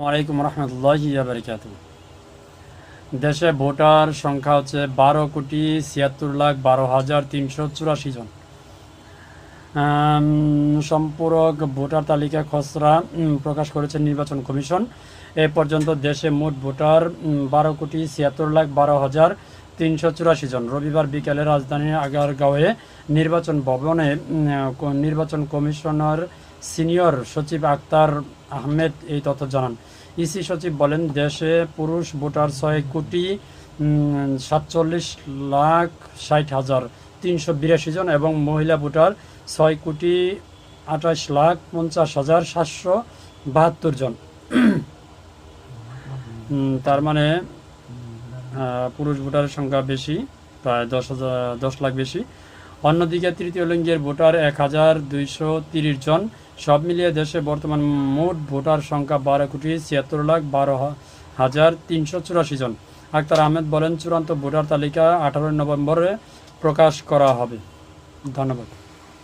ওয়ালাইকুম রহমতুল্লাহি ওয়া বারাকাতুহু। দেশে ভোটার সংখ্যা হচ্ছে 12,76,12,384 জন। সম্পূরক ভোটার তালিকা খসড়া প্রকাশ করেছে নির্বাচন কমিশন। এ পর্যন্ত দেশে মোট ভোটার 12,76,12,384 জন। রবিবার বিকেলে রাজধানীর আগারগাঁওয়ে নির্বাচন ভবনে নির্বাচন কমিশনার সিনিয়র সচিব আক্তার আহমেদ এই তথ্য জানান। ইসি সচিব বলেন, দেশে পুরুষ ভোটার 6,47,60,382 জন এবং মহিলা ভোটার 6,28,50,772 জন। তার মানে পুরুষ ভোটারের সংখ্যা বেশি, প্রায় 10 লাখ বেশি। অন্যদিকে তৃতীয় লিঙ্গের ভোটার 1,230 জন। সব মিলিয়ে দেশে বর্তমান মোট ভোটার সংখ্যা 12,76,12,384 জন। আক্তার আহমেদ বলেন, চূড়ান্ত ভোটার তালিকা 18 নভেম্বরে প্রকাশ করা হবে। ধন্যবাদ।